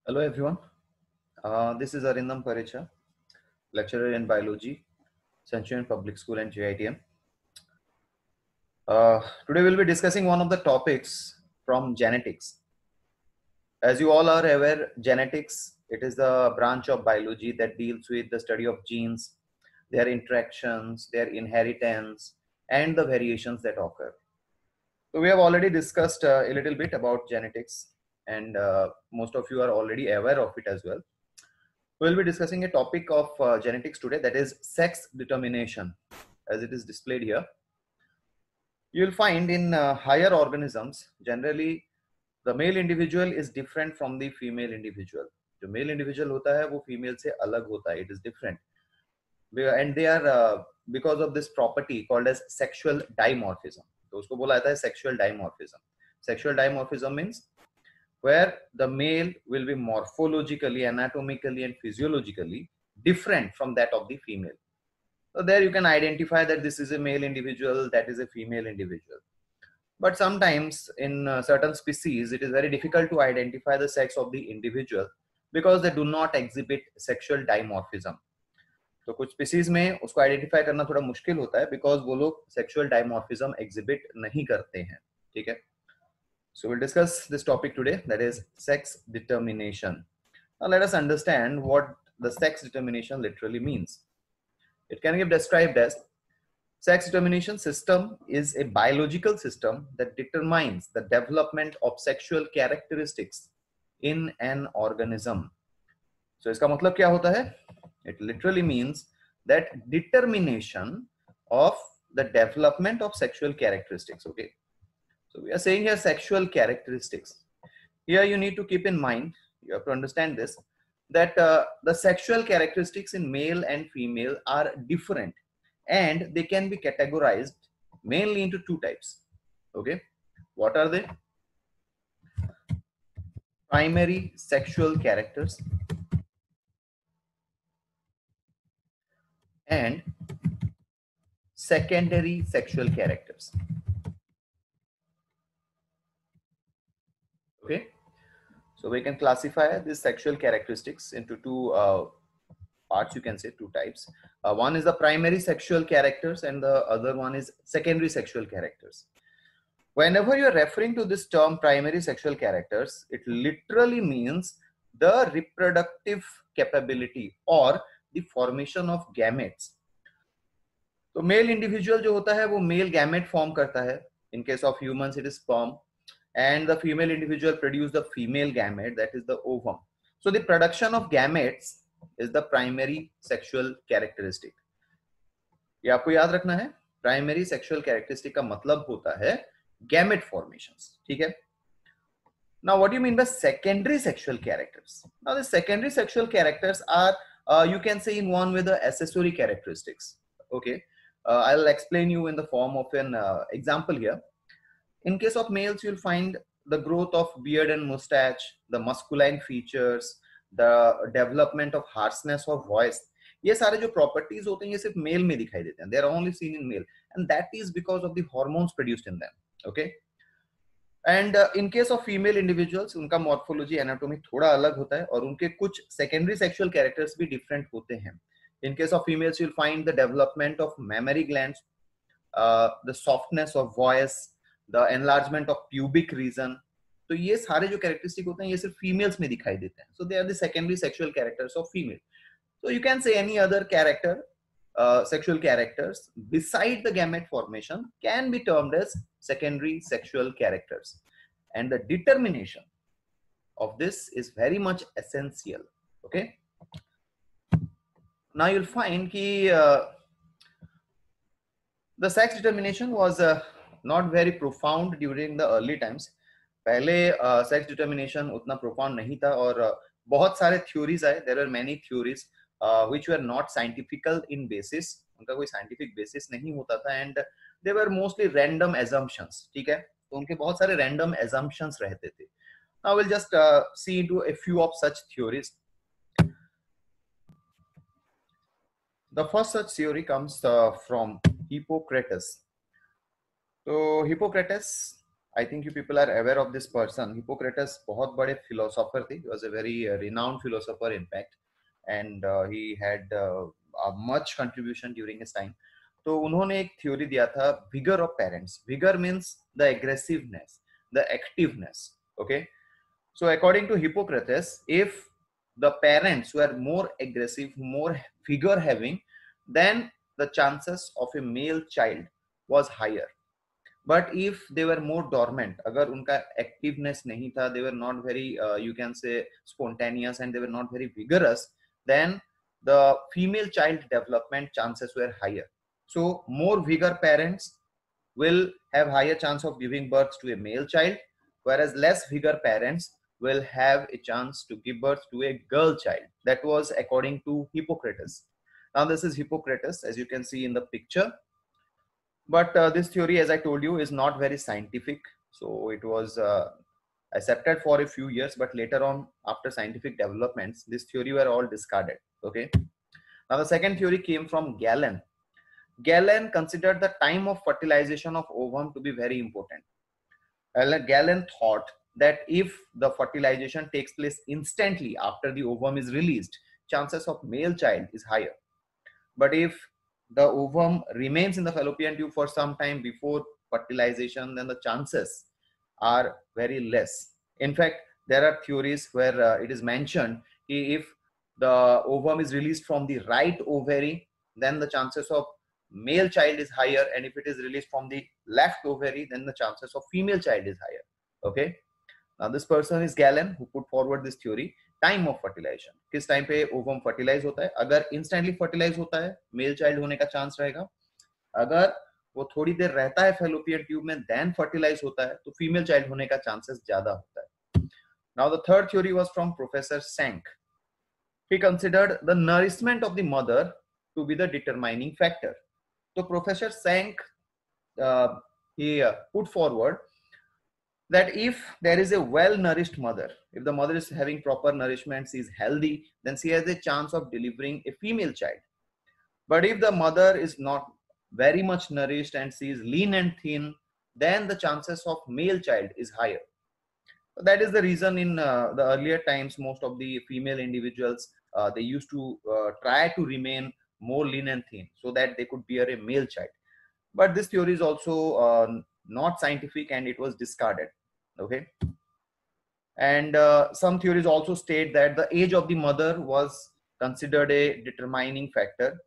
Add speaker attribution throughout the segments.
Speaker 1: Hello everyone, this is Arindam Parecha, lecturer in biology, Centurion Public School and JITM. Today we'll be discussing one of the topics from genetics. As you all are aware, genetics, it is the branch of biology that deals with the study of genes, their interactions, their inheritance, and the variations that occur. So we have already discussed a little bit about genetics, and most of you are already aware of it as well. We'll be discussing a topic of genetics today, that is sex determination, as it is displayed here. You'll find in higher organisms, generally the male individual is different from the female individual. जो male individual होता है वो female से अलग होता है, it is different. And they are because of this property called as sexual dimorphism. तो उसको बोला जाता है sexual dimorphism. Sexual dimorphism means where the male will be morphologically, anatomically, and physiologically different from that of the female. So there you can identify that this is a male individual, that is a female individual. But sometimes in certain species, it is very difficult to identify the sex of the individual because they do not exhibit sexual dimorphism. तो कुछ species में उसको identify करना थोड़ा मुश्किल होता है because वो लोग sexual dimorphism exhibit नहीं करते हैं, ठीक है? So we'll discuss this topic today, that is sex determination. Now let us understand what the sex determination literally means. It can be described as sex determination system is a biological system that determines the development of sexual characteristics in an organism. So इसका मतलब क्या होता है? It literally means that determination of the development of sexual characteristics. Okay. So we are saying here sexual characteristics. Here you need to keep in mind, you have to understand this, that the sexual characteristics in male and female are different and they can be categorized mainly into two types. Okay, what are they? Primary sexual characters and secondary sexual characters. Okay, so we can classify these sexual characteristics into two parts, you can say two types. One is the primary sexual characters and the other one is secondary sexual characters. Whenever you are referring to this term primary sexual characters, it literally means the reproductive capability or the formation of gametes. तो mail individual जो होता है वो male gamete form करता है. In case of humans it is sperm, and the female individual produce the female gamete, that is the ovum. So the production of gametes is the primary sexual characteristic. ये आपको याद रखना है. Primary sexual characteristic का मतलब होता है gamete formations. ठीक है. Now what do you mean by secondary sexual characters? Now the secondary sexual characters are you can say in one with the accessory characteristics. Okay, I'll explain you in the form of an example here. In case of males, you'll find the growth of beard and mustache, the masculine features, the development of harshness of voice. ये सारे जो properties होते हैं ये सिर्फ male में दिखाई देते हैं. They are only seen in male, and that is because of the hormones produced in them. Okay. And in case of female individuals, उनका morphology, anatomy थोड़ा अलग होता है और उनके कुछ secondary sexual characters भी different होते हैं. In case of females, you'll find the development of mammary glands, the softness of voice, the enlargement of pubic region. तो ये सारे जो characteristic होते हैं ये सिर्फ females में दिखाई देते हैं. So they are the secondary sexual characters of female. So you can say any other character, sexual characters beside the gamete formation can be termed as secondary sexual characters, and the determination of this is very much essential. Okay, now you'll find that the sex determination was not very profound during the early times. पहले sex determination उतना profound नहीं था और बहुत सारे theories आए. There were many theories which were not scientifical in basis. उनका कोई scientific basis नहीं होता था, and they were mostly random assumptions. ठीक है, तो उनके बहुत सारे random assumptions रहते थे. Now we'll just see into a few of such theories. The first such theory comes from Hippocrates. So Hippocrates I think you people are aware of this person. Hippocrates बहुत बड़े philosopher थे. He was a very renowned philosopher, in fact, and he had a much contribution during his time. तो उन्होंने एक theory दिया था, vigor of parents. Vigor means the aggressiveness, the activeness. Okay. So according to Hippocrates, if the parents were more aggressive, more vigor having, then the chances of a male child was higher. But if they were more dormant, अगर उनका activeness नहीं था, they were not very you can say spontaneous, and they were not very vigorous, then the female child development chances were higher. So more vigor parents will have higher chance of giving birth to a male child, whereas less vigor parents will have a chance to give birth to a girl child. That was according to Hippocrates. Now this is Hippocrates, as you can see in the picture. But this theory, as I told you, is not very scientific. So it was accepted for a few years, but later on, after scientific developments, this theory were all discarded. Okay. Now the second theory came from Galen. Galen considered the time of fertilization of ovum to be very important. Galen thought that if the fertilization takes place instantly after the ovum is released, chances of male child is higher. But if the ovum remains in the fallopian tube for some time before fertilization, then the chances are very less. In fact, there are theories where it is mentioned if the ovum is released from the right ovary, then the chances of male child is higher, and if it is released from the left ovary, then the chances of female child is higher. Okay. Now this person is Galen, who put forward this theory. Time of fertilisation, किस time पे ovum fertilise होता है. अगर instantly fertilise होता है, male child होने का chance रहेगा. अगर वो थोड़ी देर रहता है फैलोपियन ट्यूब में, देन फर्टिलाइज होता है, तो फीमेल चाइल्ड होने का चांसेस ज्यादा होता है. Now the third theory was from professor Schenk. He considered the nourishment of the mother to be the determining factor. तो professor Schenk he put forward that if there is a well-nourished mother, if the mother is having proper nourishment, she is healthy, then she has a chance of delivering a female child. But if the mother is not very much nourished and she is lean and thin, then the chances of male child is higher. So that is the reason in the earlier times, most of the female individuals, they used to try to remain more lean and thin so that they could bear a male child. But this theory is also not scientific, and it was discarded. Okay. And some theories also state that the age of the mother was considered a determining factor.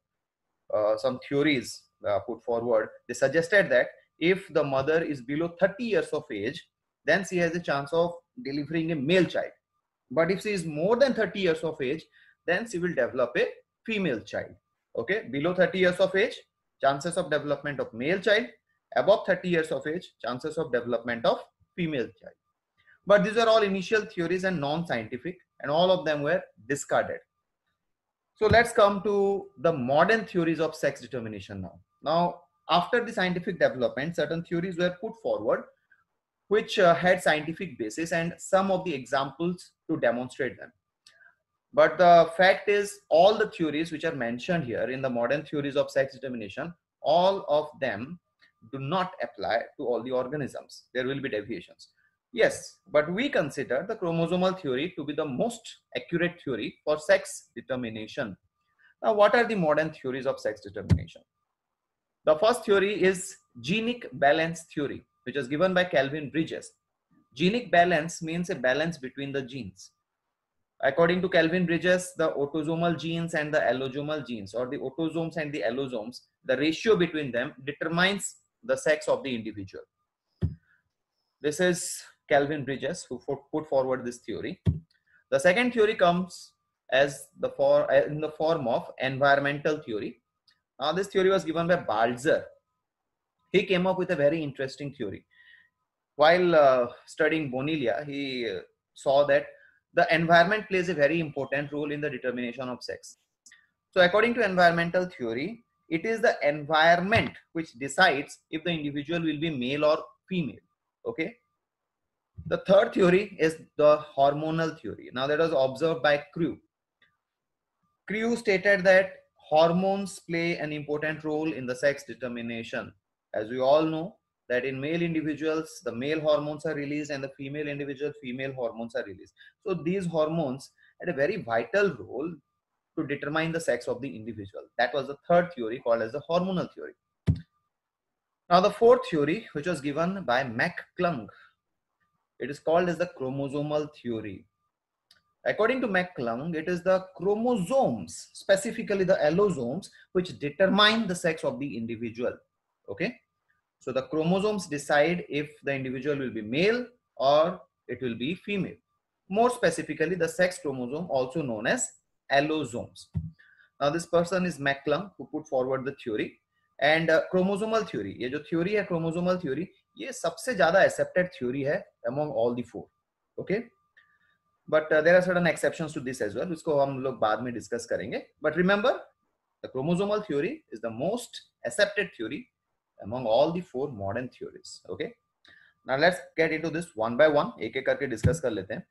Speaker 1: Some theories put forward, they suggested that if the mother is below 30 years of age, then she has a chance of delivering a male child. But if she is more than 30 years of age, then she will develop a female child. Okay, below 30 years of age, chances of development of male child. Above 30 years of age, chances of development of female child. But these are all initial theories and non-scientific, and all of them were discarded. So let's come to the modern theories of sex determination now. Now, after the scientific development, certain theories were put forward which had scientific basis and some of the examples to demonstrate them. But the fact is, all the theories which are mentioned here in the modern theories of sex determination, all of them do not apply to all the organisms. There will be deviations. Yes, but we consider the chromosomal theory to be the most accurate theory for sex determination. Now, what are the modern theories of sex determination? The first theory is genic balance theory, which is given by Calvin Bridges. Genic balance means a balance between the genes. According to Calvin Bridges, the autosomal genes and the allosomal genes, or the autosomes and the allosomes, the ratio between them determines the sex of the individual. This is Calvin Bridges who put forward this theory. The second theory comes as in the form of environmental theory. Now, this theory was given by Balzer. He came up with a very interesting theory. While studying Bonilia, he saw that the environment plays a very important role in the determination of sex. So according to environmental theory, it is the environment which decides if the individual will be male or female. Okay. The third theory is the hormonal theory. Now, that was observed by Crew. Crew stated that hormones play an important role in the sex determination. As we all know, that in male individuals, the male hormones are released and the female individual, female hormones are released. So these hormones had a very vital role to determine the sex of the individual. That was the third theory called as the hormonal theory. Now the fourth theory, which was given by McClung, it is called as the chromosomal theory. According to McClung, it is the chromosomes, specifically the allosomes, which determine the sex of the individual. Okay. So the chromosomes decide if the individual will be male or it will be female. More specifically, the sex chromosome, also known as allosomes. Now this person is McClung, who put forward the theory. And chromosomal theory, ये जो theory है chromosomal theory, ये सबसे ज़्यादा accepted theory है among all the four. Okay. But there are certain exceptions to this as well, इसको हम लोग बाद में discuss करेंगे. But remember, the chromosomal theory is the most accepted theory among all the four modern theories. Okay. Now let's get into this one by one. एक एक करके discuss कर लेते हैं.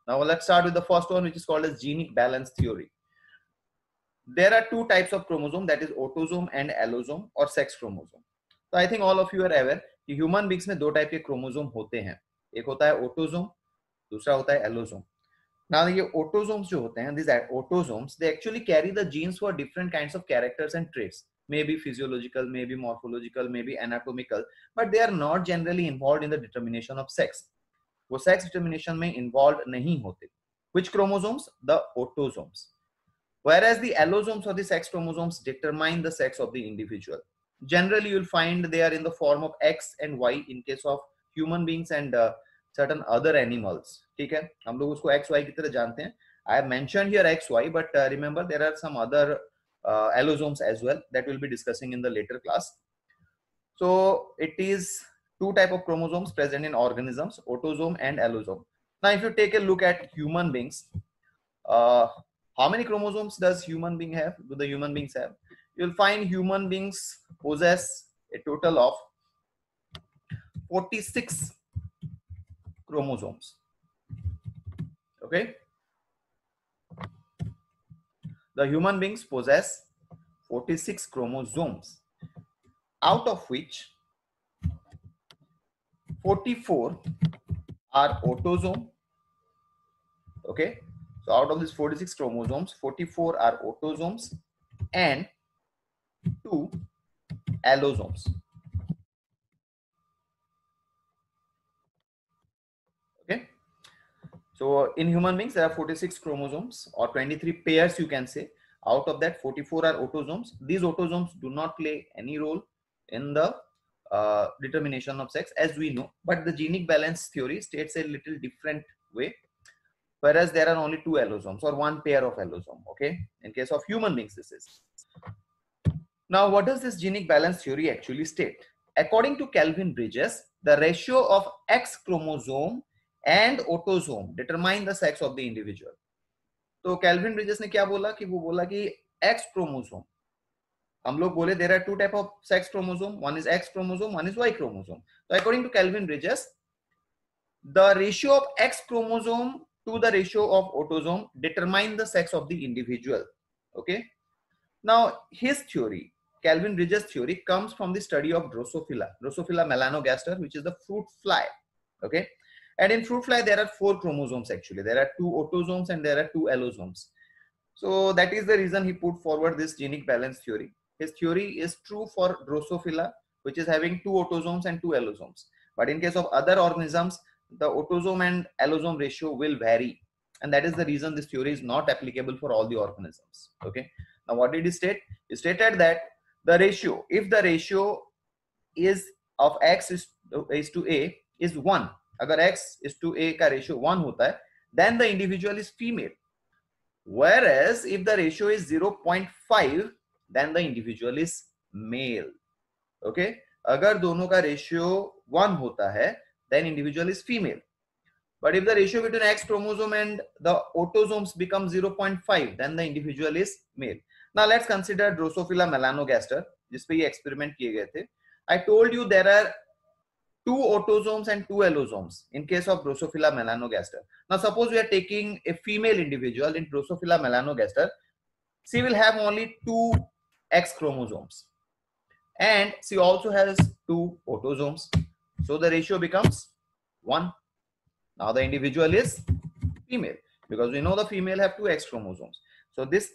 Speaker 1: Now let's start with the first one, which is called as genic balance theory. There are two types of chromosome, that is autosome and allosome or sex chromosome. So I think all of you are aware कि human beings में दो type के chromosome होते हैं. एक होता है autosome, दूसरा होता है allosome. Now ये autosomes जो होते हैं, these autosomes, they actually carry the genes for different kinds of characters and traits. Maybe physiological, maybe morphological, maybe anatomical, but they are not generally involved in the determination of sex. वो sex determination में involved नहीं होते. Which chromosomes? The autosomes. Whereas the allosomes or the sex chromosomes determine the sex of the individual. Generally, you'll find they are in the form of X and Y in case of human beings and certain other animals. ठीक है, हम लोग उसको X, Y की तरह जानते हैं. I have mentioned here X, Y, but remember there are some other allosomes as well that we'll be discussing in the later class. So it is two type of chromosomes present in organisms, autosome and allosome. Now, if you take a look at human beings, how many chromosomes does human being have? Do the human beings have? You'll find human beings possess a total of 46 chromosomes. Okay. The human beings possess 46 chromosomes, out of which 44 are autosome. Okay. So out of these 46 chromosomes, 44 are autosomes and 2 allosomes. Okay. So in human beings, there are 46 chromosomes or 23 pairs, you can say. Out of that, 44 are autosomes. These autosomes do not play any role in the determination of sex, as we know. But the genic balance theory states a little different way. Whereas there are only 2 allosomes or 1 pair of allosome. Okay. In case of human beings, this is. Now, what does this genic balance theory actually state? According to Kelvin Bridges, the ratio of X chromosome and autosome determine the sex of the individual. तो Kelvin Bridges ने क्या बोला कि वो बोला कि X chromosome, हम लोग बोले there are 2 type of sex chromosome, one is X chromosome, one is Y chromosome. So according to Kelvin Bridges, the ratio of X chromosome to the ratio of autosome determine the sex of the individual. Okay. Now his theory, Kelvin Bridges theory, comes from the study of Drosophila melanogaster, which is the fruit fly. Okay. And in fruit fly, there are 4 chromosomes actually. There are 2 autosomes and there are 2 allosomes. So that is the reason he put forward this genic balance theory. His theory is true for Drosophila, which is having 2 autosomes and 2 allosomes. But in case of other organisms, the autosome and allosome ratio will vary. And that is the reason this theory is not applicable for all the organisms. Okay. Now, what did he state? He stated that the ratio, if the ratio is of X is to A is 1, अगर X is to A का ratio 1 होता है, then the individual is female. Whereas if the ratio is 0.5, then the individual is male. Okay, अगर दोनों का ratio 1 होता है, then individual is female. But if the ratio between X chromosome and the autosomes becomes 0.5, then the individual is male. Now let's consider Drosophila melanogaster, जिस पे ये experiment किए गए थे. I told you there are 2 autosomes and 2 allosomes in case of Drosophila melanogaster. Now suppose we are taking a female individual in Drosophila melanogaster. She will have only 2 X chromosomes. and she also has 2 autosomes. So the ratio becomes 1. Now the individual is female, because we know the female have 2 X chromosomes. So this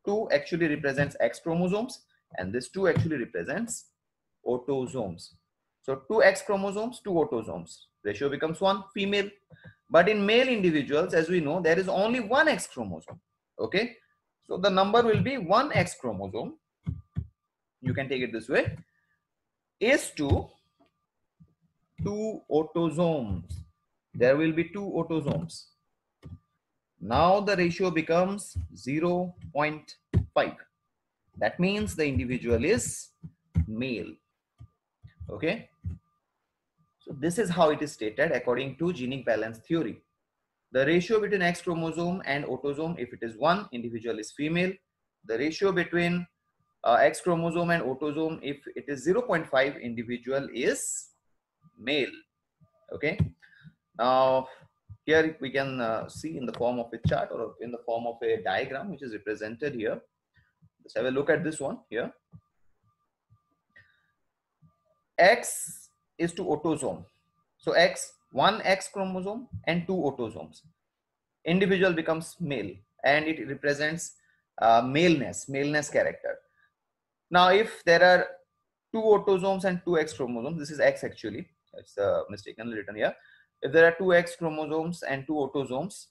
Speaker 1: 2 actually represents X chromosomes, and this 2 actually represents autosomes. So 2 X chromosomes, 2 autosomes. Ratio becomes 1, female. But in male individuals, as we know, there is only 1 X chromosome. Okay. So the number will be 1 X chromosome. You can take it this way, is to 2 autosomes. There will be 2 autosomes. Now the ratio becomes 0.5. That means the individual is male. Okay. So this is how it is stated according to genic balance theory. The ratio between X chromosome and autosome, if it is 1, individual is female. The ratio between X chromosome and autosome, if it is 0.5, individual is male. Okay. Now here we can see in the form of a chart or in the form of a diagram which is represented here. Let's have a look at this one here. X is to autosome. So X, 1 X chromosome and 2 autosomes. Individual becomes male, and it represents maleness character. Now if there are 2 autosomes and 2 X chromosomes, this is X actually, it's mistakenly written here. If there are 2 X chromosomes and 2 autosomes,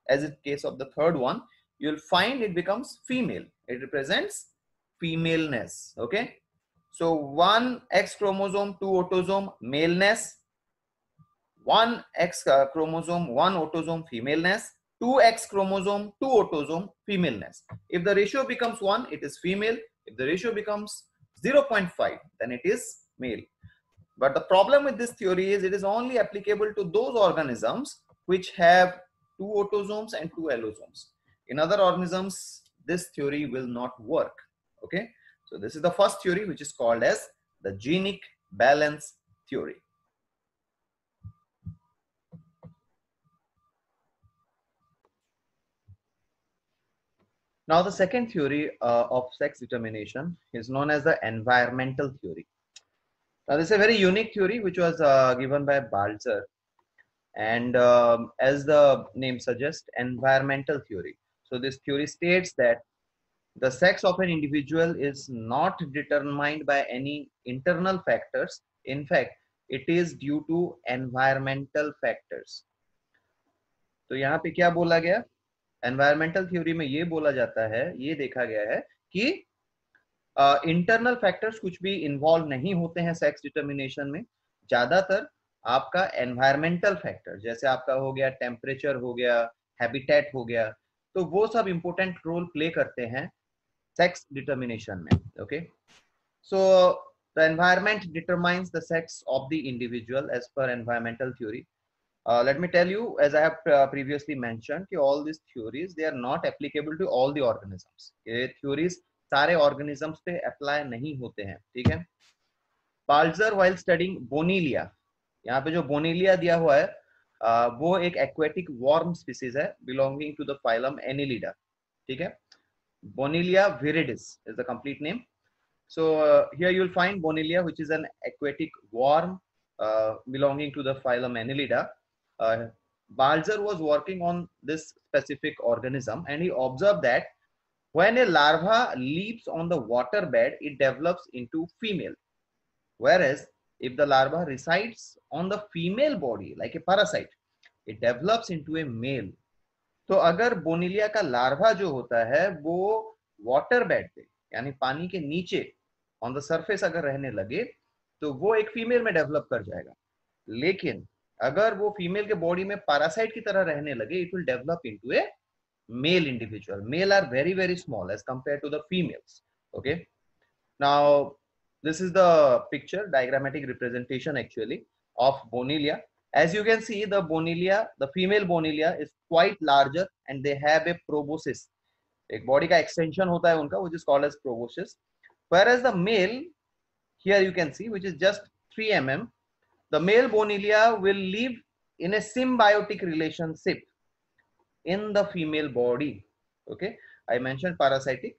Speaker 1: as in case of the third one, you'll find it becomes female. It represents femaleness. Okay. So 1 X chromosome, 2 autosome, maleness. 1 X chromosome, 1 autosome, femaleness. 2 X chromosome, 2 autosome, femaleness. If the ratio becomes 1, it is female. If the ratio becomes 0.5, then it is male. But the problem with this theory is it is only applicable to those organisms which have 2 autosomes and 2 allosomes. In other organisms, this theory will not work. Okay. So this is the first theory, which is called as the genic balance theory. Now the second theory of sex determination is known as the environmental theory. Now this is a very unique theory which was given by Balzer, and as the name suggests, environmental theory. So this theory states that the sex of an individual is not determined by any internal factors. In fact, it is due to environmental factors. तो यहाँ पे क्या बोला गया? Environmental theory में ये बोला जाता है, ये देखा गया है कि इंटरनल फैक्टर्स कुछ भी इन्वॉल्व नहीं होते हैं सेक्स डिटर्मिनेशन में. ज्यादातर आपका एनवायरमेंटल फैक्टर, जैसे आपका हो गया टेम्परेचर, हो गया हैबिटेट, हो गया, तो वो सब इंपॉर्टेंट रोल प्ले करते हैं sex determination में. Okay, so the environment determines the sex of the individual as per environmental theory. Let me tell you, as I have previously mentioned, कि all these theories, they are not applicable to all the organisms. ये theories सारे organisms पे apply नहीं होते हैं. ठीक है. Balzer while studying Bonilia, यहाँ पे जो Bonilia दिया हुआ है वो एक aquatic worm species है belonging to the phylum Annelida. ठीक है. Bonilia viridis is the complete name. So here you will find Bonilia, which is an aquatic worm belonging to the phylum Annelida. Balzer was working on this specific organism, and he observed that when a larva leaps on the water bed, it develops into female. Whereas if the larva resides on the female body like a parasite, it develops into a male. तो अगर बोनिलिया का larva जो होता है वो water bed पे यानी पानी के नीचे ऑन द सरफेस अगर रहने लगे तो वो एक फीमेल में डेवलप कर जाएगा. लेकिन अगर वो फीमेल के बॉडी में पैरासाइट की तरह रहने लगे, it will develop into a male individual. Male are very very small as compare to the females. Okay, now this is the picture, diagrammatic representation actually of Bonilia. As you can see, the Bonilia, the female Bonilia is quite larger and they have a proboscis. एक body का extension होता है उनका, which is called as proboscis. Whereas the male, here you can see, which is just 3 mm, the male Bonilia will live in a symbiotic relationship in the female body. Okay, I mentioned parasitic,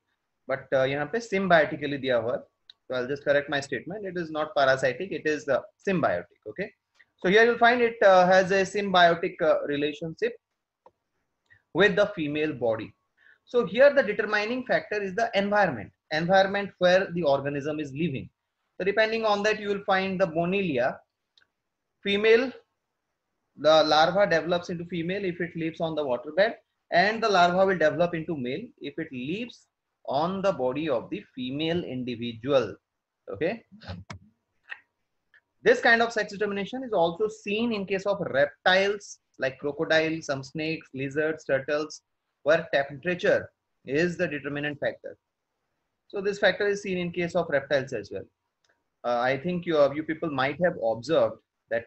Speaker 1: but यहाँ पे symbiotically दिया हुआ है. So I'll just correct my statement. It is not parasitic. It is symbiotic. Okay. So here you'll find it has a symbiotic relationship with the female body. So here the determining factor is the environment where the organism is living. So depending on that, you will find the Bonilia female. The larva develops into female if it lives on the waterbed, and the larva will develop into male if it lives on the body of the female individual. Okay. This kind of sex determination is also seen in case of reptiles like crocodile, some snakes, lizards, turtles, where temperature is the determinant factor. So this factor is seen in case of reptiles as well. I think you people might have observed that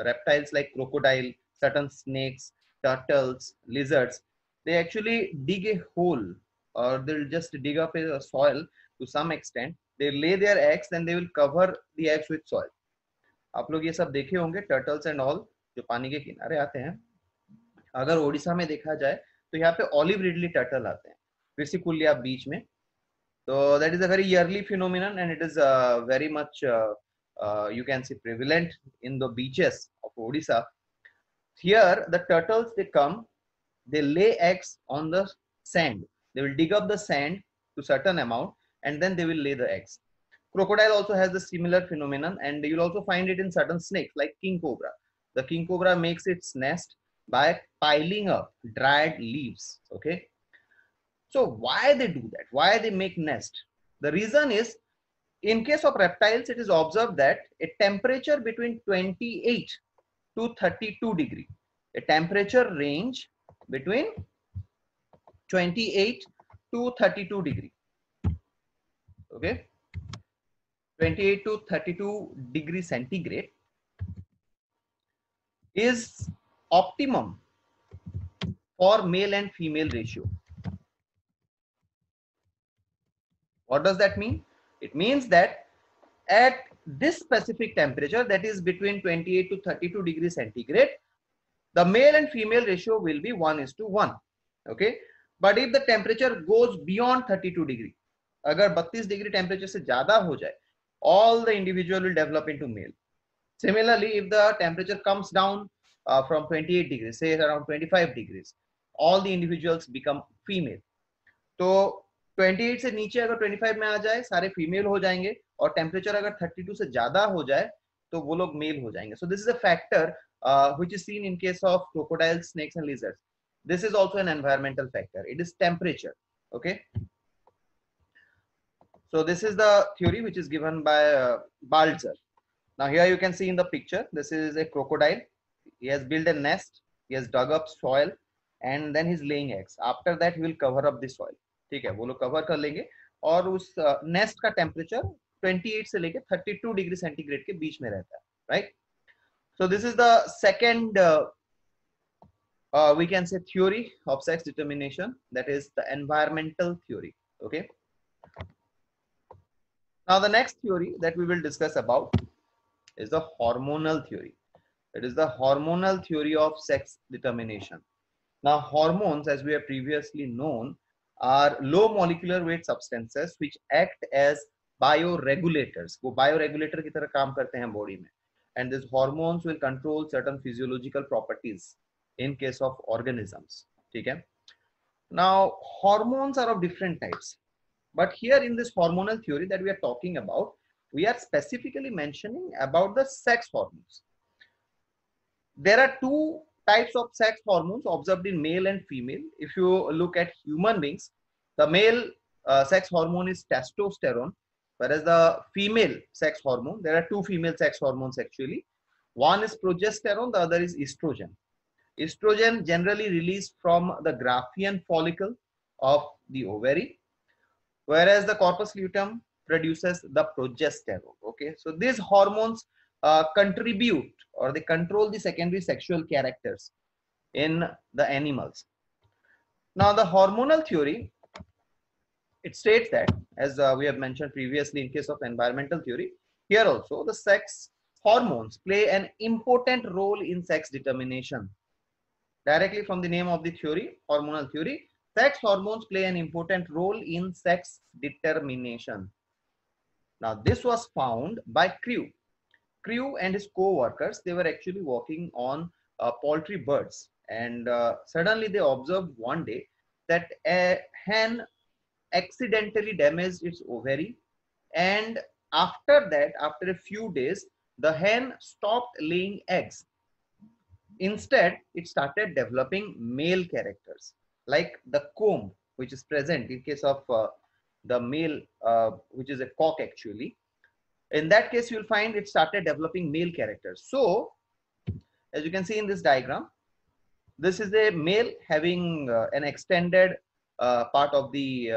Speaker 1: reptiles like crocodile, certain snakes, turtles, lizards, they actually dig a hole, or they'll just dig up a soil to some extent. They lay their eggs, then they will cover the eggs with soil. आप लोग ये सब देखे होंगे, turtles and all जो पानी के किनारे आते हैं. अगर ओडिशा में देखा जाए तो यहाँ पे ऑलिव रिडली टर्टल आते हैं, विसिकुलिया बीच में. So that is a very yearly phenomenon, and it is very much you can say prevalent in the beaches of Odisha. Here the turtles, they come, they lay eggs on the sand. They will dig up the sand to certain amount, and then they will lay the eggs. Crocodile also has the similar phenomenon, and you'll also find it in certain snakes like king cobra. The king cobra makes its nest by piling up dried leaves. Okay. So why they do that? Why they make nest? The reason is, in case of reptiles, it is observed that a temperature between 28 to 32 degree, a temperature range between 28 to 32 degree. Okay. 28 to 32 degree centigrade is optimum for male and female ratio. What does that mean? It means that at this specific temperature, that is between 28 to 32 degrees centigrade, the male and female ratio will be 1:1. Okay. But if the temperature goes beyond 32 degree, agar 32 degree temperature se zyada ho jaye, all the individual will develop into male. Similarly, if the temperature comes down from 28 degrees, say around 25 degrees, all the individuals become female. तो 28 से नीचे अगर 25 में आ जाए, सारे female हो जाएंगे, और टेम्परेचर अगर 32 से ज्यादा हो जाए तो वो लोग मेल हो जाएंगे. So this is a factor which is seen in case of crocodiles, snakes and lizards. This is also an environmental factor. It is temperature. Okay. So this is the theory which is given by Balzer. Now here you can see in the picture, this is a crocodile. He has built a nest. He has dug up soil, and then he's laying eggs. After that, he will cover up the soil. ठीक है, वो लोग cover कर लेंगे, और उस nest का temperature 28 से लेके 32 डिग्री सेंटीग्रेड के बीच में रहता है. Right. So this is the second we can say theory of sex determination, that is the environmental theory. Okay. Now the next theory that we will discuss about is the hormonal theory. It is the hormonal theory of sex determination. Now hormones, as we have previously known, are low molecular weight substances which act as bioregulators. वो bioregulator की तरह काम करते हैं body में, and these hormones will control certain physiological properties in case of organisms. ठीक है. Now hormones are of different types, but here in this hormonal theory that we are talking about, we are specifically mentioning about the sex hormones. There are two types of sex hormones observed in male and female. If you look at human beings, the male sex hormone is testosterone, whereas the female sex hormone, there are two female sex hormones actually. One is progesterone, the other is estrogen. Estrogen generally released from the Graafian follicle of the ovary, whereas the corpus luteum produces the progesterone. Okay, so these hormones contribute, or they control the secondary sexual characters in the animals. Now the hormonal theory, it states that, as we have mentioned previously in case of environmental theory, here also the sex hormones play an important role in sex determination. Directly from the name of the theory, hormonal theory, sex hormones play an important role in sex determination. Now this was found by Crew. Crew and his co-workers, they were actually working on poultry birds, and suddenly they observed one day that a hen accidentally damaged its ovary, and after that, after a few days, the hen stopped laying eggs. Instead, it started developing male characters, like the comb, which is present in case of the male, which is a cock actually. In that case, you'll find it started developing male characters. So, as you can see in this diagram, this is a male having an extended part of the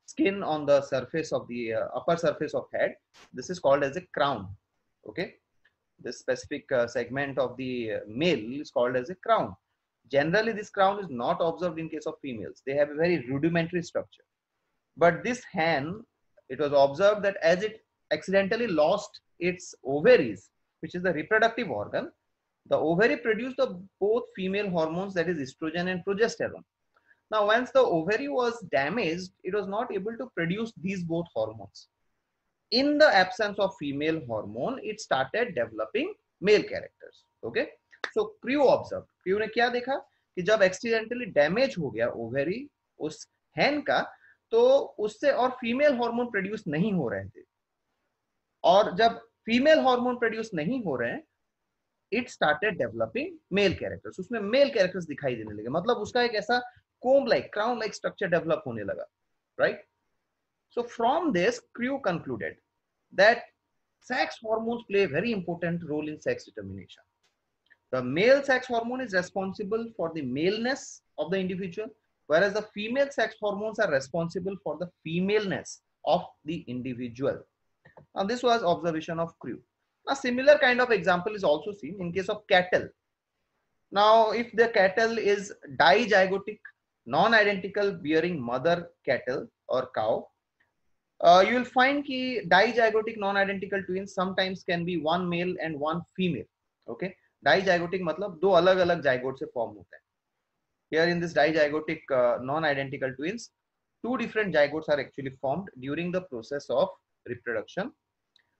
Speaker 1: skin on the surface of the upper surface of head. This is called as a crown. Okay, this specific segment of the male is called as a crown. Generally, this crown is not observed in case of females. They have a very rudimentary structure. But this hen, it was observed that as it accidentally lost its ovaries, which is the reproductive organ, the ovary produced the both female hormones, that is estrogen and progesterone. Now, once the ovary was damaged, it was not able to produce these both hormones. In the absence of female hormone, it started developing male characters. Okay, so Crew observed. Crew ने क्या देखा कि जब accidentally damage हो गया ovary उस hen का, तो उससे और फीमेल हार्मोन प्रोड्यूस नहीं हो रहे थे, और जब फीमेल हार्मोन प्रोड्यूस नहीं हो रहे हैं, it started developing male characters. उसमें मेल कैरेक्टर्स दिखाई देने लगे, मतलब उसका एक ऐसा comb like crown like structure develop होने लगा, right. So from this, Crew concluded that sex hormones play a very important role in sex determination. The male sex hormone is responsible for the maleness of the individual, whereas the female sex hormones are responsible for the femaleness of the individual. Now, this was observation of Crew. A similar kind of example is also seen in case of cattle. Now, if the cattle is dizygotic, non-identical bearing mother cattle or cow, you will find कि dizygotic non-identical twins sometimes can be one male and one female. Okay, dizygotic मतलब दो अलग-अलग zygote से form होता है. Here in this dizygotic non-identical twins, two different zygotes are actually formed during the process of reproduction,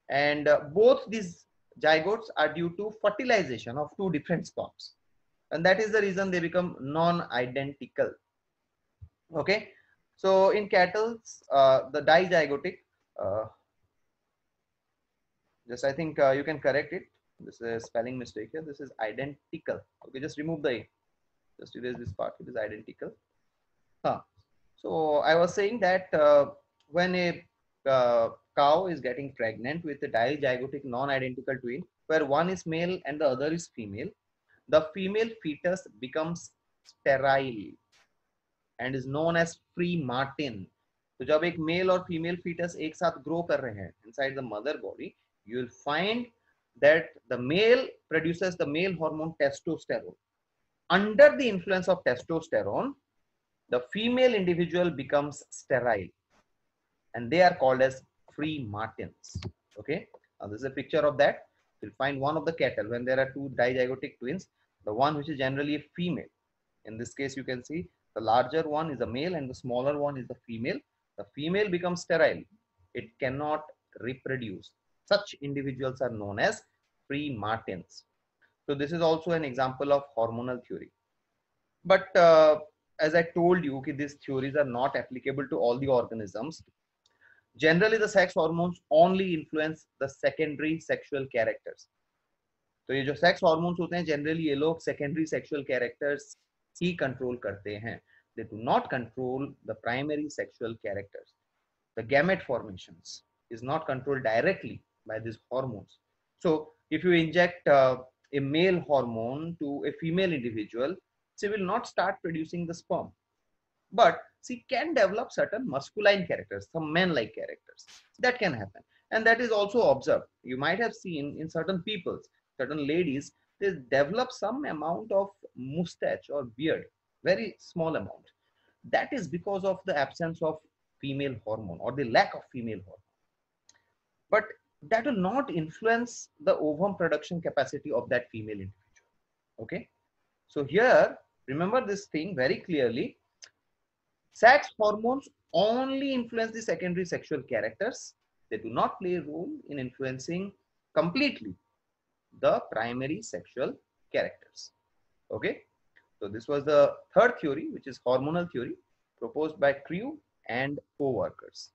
Speaker 1: and both these zygotes are due to fertilization of two different sperms, and that is the reason they become non-identical. Okay, so in cattle, the dizygotic, just I think you can correct it. This is a spelling mistake here. This is identical. Okay, just remove the A. Just erase this part. It is identical. So I was saying that when a cow is getting pregnant with a dizygotic non-identical twin, where one is male and the other is female, the female fetus becomes sterile and is known as free Martin. तो जब एक mail और female foetus एक साथ grow कर रहे हैं inside the mother body, you will find that the male produces the male hormone testosterone. Under the influence of testosterone, the female individual becomes sterile, and they are called as free Martins. Okay, now this is a picture of that. You'll find one of the cattle when there are two dizygotic twins, the one which is generally a female. In this case, you can see the larger one is a male and the smaller one is the female. The female becomes sterile. It cannot reproduce. Such individuals are known as free Martins. So this is also an example of hormonal theory. But as I told you, these theories are not applicable to all the organisms. Generally, the sex hormones only influence the secondary sexual characters. तो ये जो sex hormones होते हैं generally ये लोग secondary sexual characters ही control करते हैं. They do not control the primary sexual characters. The gamete formations is not controlled directly by these hormones. So if you inject a male hormone to a female individual, she will not start producing the sperm, but she can develop certain masculine characters, some men-like characters. That can happen, and that is also observed. You might have seen in certain peoples, certain ladies, they develop some amount of mustache or beard, very small amount. That is because of the absence of female hormone or the lack of female hormone. But that will not influence the ovum production capacity of that female individual. Okay, so here remember this thing very clearly. Sex hormones only influence the secondary sexual characters. They do not play a role in influencing completely the primary sexual characters. Okay, so this was the third theory, which is hormonal theory, proposed by Crew and co-workers.